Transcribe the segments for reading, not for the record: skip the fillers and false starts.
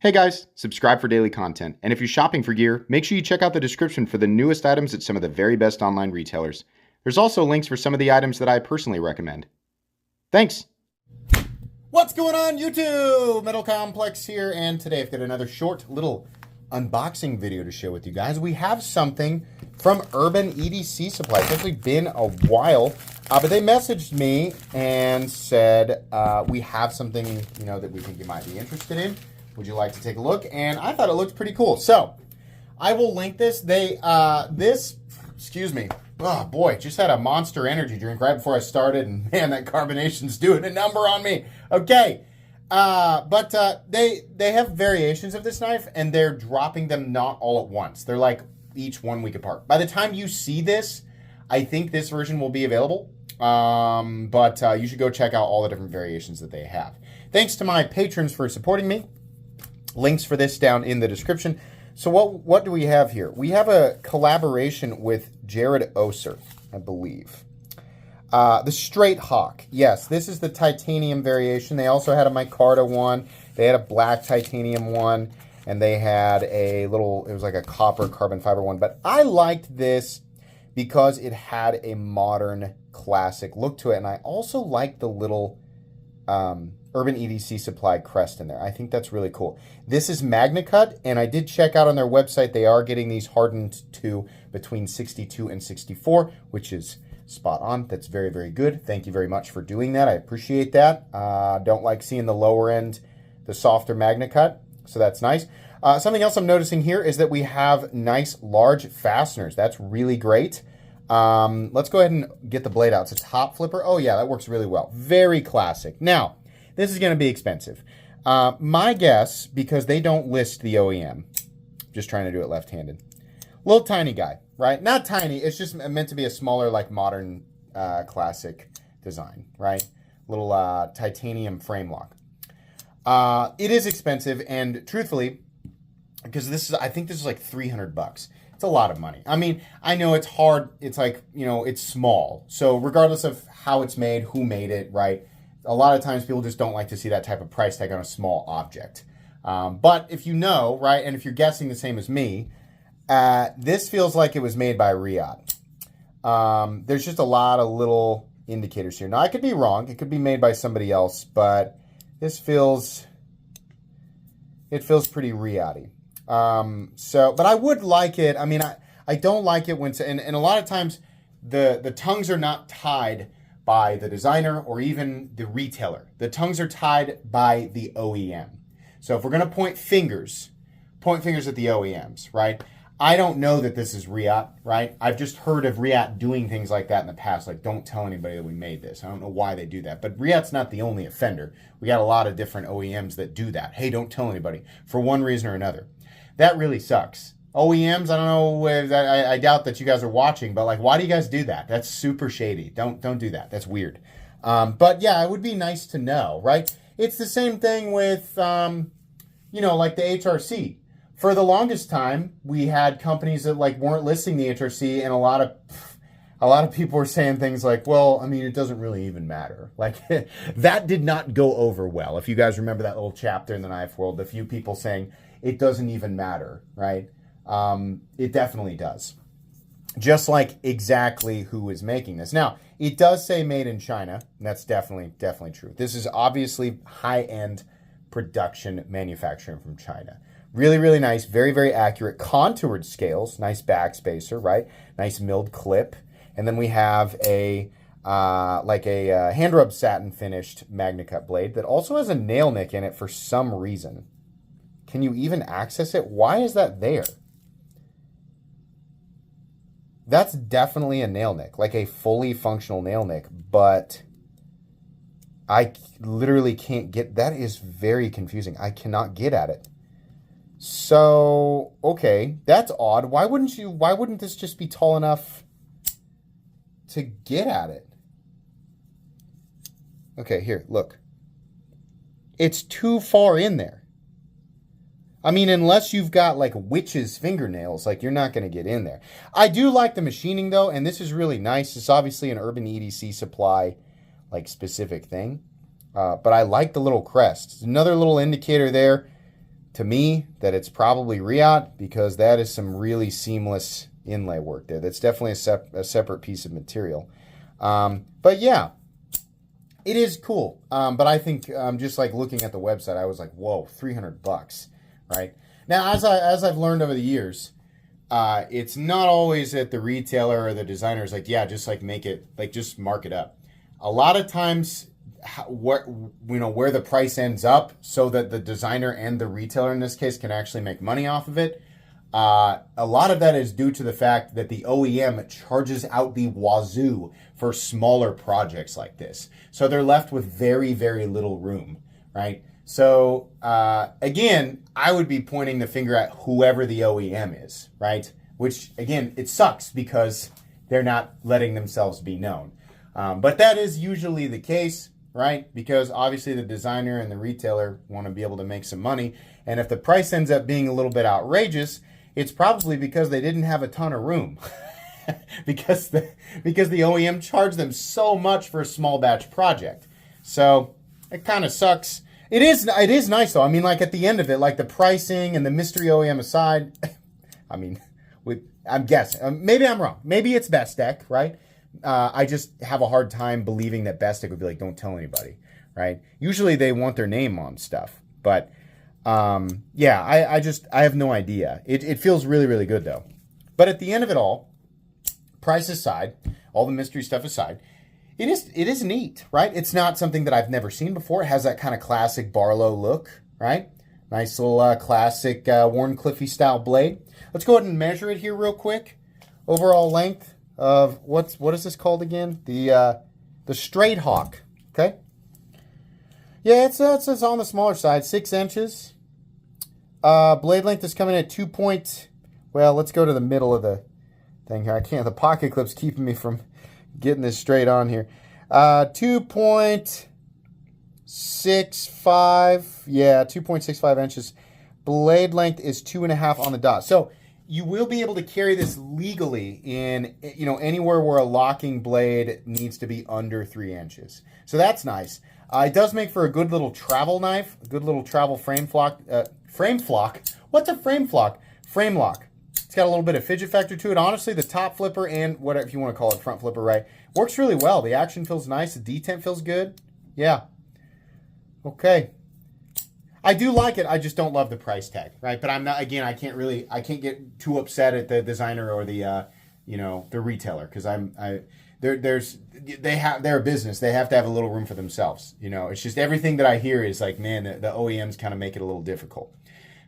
Hey guys, subscribe for daily content, and if you're shopping for gear, make sure you check out the description for the newest items at some of the very best online retailers. There's also links for some of the items that I personally recommend. Thanks! What's going on, YouTube? Metal Complex here, and today I've got another short little unboxing video to share with you guys. We have something from Urban EDC Supply. It's actually been a while, but they messaged me and said, we have something, that we think you might be interested in. Would you like to take a look? And I thought it looked pretty cool. So I will link this. Excuse me. Oh boy, just had a Monster energy drink right before I started, and man, that carbonation's doing a number on me. Okay, but they have variations of this knife, and they're dropping them not all at once. They're like each 1 week apart. By the time you see this, I think this version will be available. But you should go check out all the different variations that they have. Thanks to my patrons for supporting me. Links for this down in the description. So what do we have here? We have a collaboration with Jared Oser, I believe. The Straighthawk. Yes, this is the titanium variation. They also had a micarta one. They had a black titanium one. And they had a little, it was like a copper carbon fiber one. But I liked this because it had a modern classic look to it. And I also liked the little Urban EDC Supply crest in there. I think that's really cool. This is Magna Cut, and I did check out on their website. They are getting these hardened to between 62 and 64, which is spot on. That's very, very good. Thank you very much for doing that. I appreciate that. Don't like seeing the lower end, the softer Magna Cut, so that's nice. Something else I'm noticing here is that we have nice large fasteners. That's really great. Let's go ahead and get the blade out. It's a top flipper. Oh yeah, that works really well. Very classic. Now, this is going to be expensive. My guess, because they don't list the OEM, just trying to do it left-handed. Little tiny guy, right? Not tiny. It's just meant to be a smaller, like modern classic design, right? Little titanium frame lock. It is expensive, and truthfully, because I think this is like 300 bucks. It's a lot of money. I mean, I know it's hard. It's like, it's small. So regardless of how it's made, who made it, right? A lot of times people just don't like to see that type of price tag on a small object. But if you know, right, and if you're guessing the same as me, this feels like it was made by Riyadh. There's just a lot of little indicators here. Now, I could be wrong. It could be made by somebody else, but it feels pretty Riyadh-y. But I would like it. I mean, I don't like it when, and a lot of times the tongues are not tied by the designer or even the retailer. The tongues are tied by the OEM. So if we're going to point fingers at the OEMs, right? I don't know that this is Riyadh, right? I've just heard of Riyadh doing things like that in the past, like don't tell anybody that we made this. I don't know why they do that, but Riyadh's not the only offender. We got a lot of different OEMs that do that. Hey, don't tell anybody for one reason or another. That really sucks. OEMs, I don't know, I doubt that you guys are watching, but like, why do you guys do that? That's super shady. Don't do that. That's weird. But yeah, it would be nice to know, right? It's the same thing with, like the HRC. For the longest time, we had companies that like weren't listing the HRC, and a lot of people were saying things like, well, I mean, it doesn't really even matter. Like that did not go over well. If you guys remember that little chapter in the knife world, a few people saying it doesn't even matter, right? It definitely does. Just like exactly who is making this. Now, it does say made in China, and that's definitely true. This is obviously high-end production manufacturing from China. Really, really nice, very, very accurate contoured scales, nice backspacer, right? Nice milled clip. And then we have a hand rub satin finished Magna Cut blade that also has a nail nick in it for some reason. Can you even access it? Why is that there? That's definitely a nail nick, like a fully functional nail nick, but I literally can't get, that is very confusing. I cannot get at it. So, okay, that's odd. Why wouldn't this just be tall enough to get at it? Okay, here, look. It's too far in there. I mean, unless you've got like witch's fingernails, like you're not going to get in there. I do like the machining though, and this is really nice. It's obviously an Urban EDC Supply like specific thing. But I like the little crest. Another little indicator there. to me that it's probably Riot, because that is some really seamless inlay work there. That's definitely a separate piece of material. But yeah, it is cool. But I think just like looking at the website, I was like, whoa, $300, right? Now, as I've learned over the years, it's not always that the retailer or the designer is like, yeah, just like make it, like just mark it up. A lot of times, where the price ends up, so that the designer and the retailer in this case can actually make money off of it. A lot of that is due to the fact that the OEM charges out the wazoo for smaller projects like this. So they're left with very, very little room, right? So again, I would be pointing the finger at whoever the OEM is, right? Which again, it sucks because they're not letting themselves be known. But that is usually the case, right? Because obviously the designer and the retailer want to be able to make some money. And if the price ends up being a little bit outrageous, it's probably because they didn't have a ton of room. because the OEM charged them so much for a small batch project. So it kind of sucks. It is nice though. I mean, like at the end of it, like the pricing and the mystery OEM aside, I mean, I'm guessing. Maybe I'm wrong. Maybe it's Bestech, right? I just have a hard time believing that Bestech would be like, don't tell anybody, right? Usually they want their name on stuff. But yeah, I have no idea. It feels really, really good though. But at the end of it all, price aside, all the mystery stuff aside, it is neat, right? It's not something that I've never seen before. It has that kind of classic Barlow look, right? Nice little classic Warncliffe style blade. Let's go ahead and measure it here real quick. Overall length of what is this called again? The Straighthawk. Okay. Yeah, it's on the smaller side, 6 inches. Blade length is coming at well, let's go to the middle of the thing here. I can't. The pocket clip's keeping me from getting this straight on here. 2.65. Yeah, 2.65 inches. Blade length is 2.5 on the dot. So you will be able to carry this legally in, anywhere where a locking blade needs to be under 3 inches. So that's nice. It does make for a good little travel knife, a good little travel frame flock. What's a frame flock? Frame lock. It's got a little bit of fidget factor to it. Honestly, the top flipper and whatever if you want to call it, front flipper, right, works really well. The action feels nice. The detent feels good. Yeah. Okay. I do like it. I just don't love the price tag, right? But I'm not. Again, I can't get too upset at the designer or the retailer, because they're a business. They have to have a little room for themselves. It's just everything that I hear is like, man, the OEMs kind of make it a little difficult.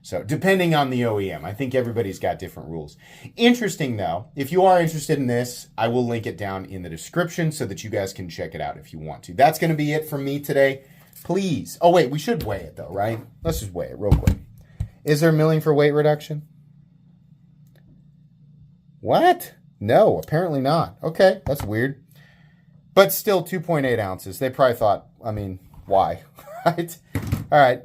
So depending on the OEM, I think everybody's got different rules. Interesting though, if you are interested in this, I will link it down in the description so that you guys can check it out if you want to. That's going to be it from me today. Please. Oh, wait, we should weigh it though, right? Let's just weigh it real quick. Is there milling for weight reduction? What? No, apparently not. Okay, that's weird. But still 2.8 ounces. They probably thought, why? Right? All right.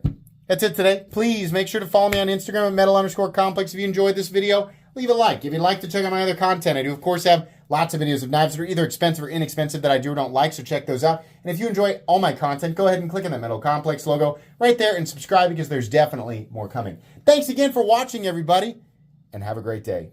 That's it today. Please make sure to follow me on Instagram at metal_complex. If you enjoyed this video, leave a like. If you'd like to check out my other content, I do, of course, have lots of videos of knives that are either expensive or inexpensive that I do or don't like, so check those out. And if you enjoy all my content, go ahead and click on that Metal Complex logo right there and subscribe, because there's definitely more coming. Thanks again for watching, everybody, and have a great day.